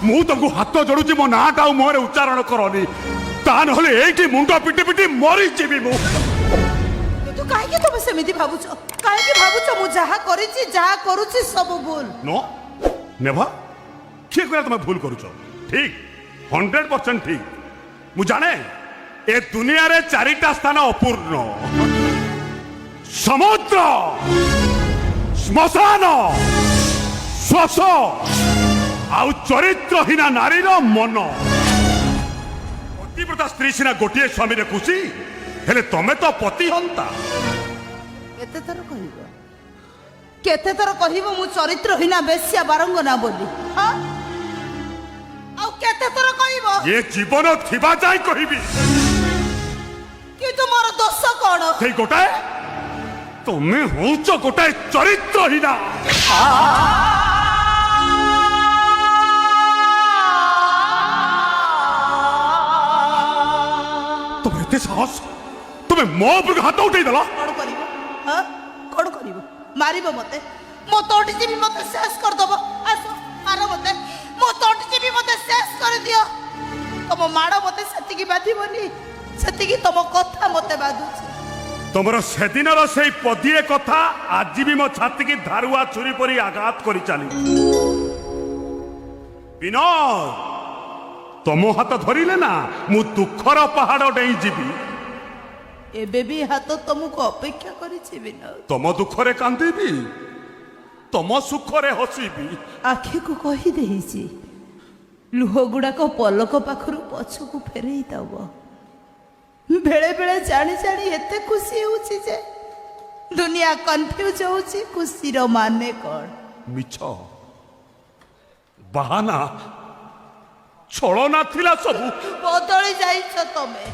ମୁଁ ତମକୁ ହାତ ଯୋଡୁଛି ମୋ ନାଁଟା ଆଉ ମୁହଁରେ ଉଚ୍ଚାରଣ କରନି ତା ନହେଲେ ଏଇଠି ମୁଣ୍ଡ ପିଟି ପିଟି ମରିଯିବି ମୁଁ। କିନ୍ତୁ କାହିଁକି ତମେ ସେମିତି ଭାବୁଛ? କାହିଁକି ଭାବୁଛ ମୁଁ ଯାହା କରିଛି ଯାହା କରୁଛି ସବୁ ଭୁଲ? नो नेभा किए कहला तुम भूल करुଛ ठीक 100% ठीक मु जाने ए दुनिया रे चारिटा स्थान अपूर्ण समुद्र श्मशान श्वास आउ चरित्रहीना नारीर मन पतिव्रता स्त्री सिना गोटे स्वामी रे खुशी हेले तमे तो पति हंता केते थर कहब केते थर कहब मु चरित्रहीना बेश्या बारंगना बोली हाँ आउ केते थर कहब ये जीवन थिबा जाय कहिबी कि तुमर दोष कोन सेई गोटाए तमे होउछ गोटाए चरित्रहीना तुम एते साहस तुमे मो पर हाथ उठै दला कोन करिव हाँ कोन करिव मारिब मते मो तोटी जीवी मते शेष कर दबो आसो मारो मते मो तोटी जीवी मते शेष कर दियो तम माड़ मते सेति की बाधिबनी सेति की तम कथा मते बाधुछि तुमर सेदिनर सेई पदिए कथा आज भी मो छाती की धारुआ छुरी परी आघात करी चाली विनोद तुम हाथ धरिले ना मु दुखर पहाड़ डेई जीवी एबे भी हाथ तुमको अपेक्षा करिछि विनोद तुम दुखरे कांदीबी तुम सुखरे हसीबी आखि को कहि देहिछि लुह गुड़ाक पलक पाखरु पछकु फेरई दब बेले बेले जानी जानी एते खुशी होछि जे दुनिया कंफ्यूज होछि खुशी रो माने कोन मिछ बहाना छलना थिला सब बदली जाइछ तमे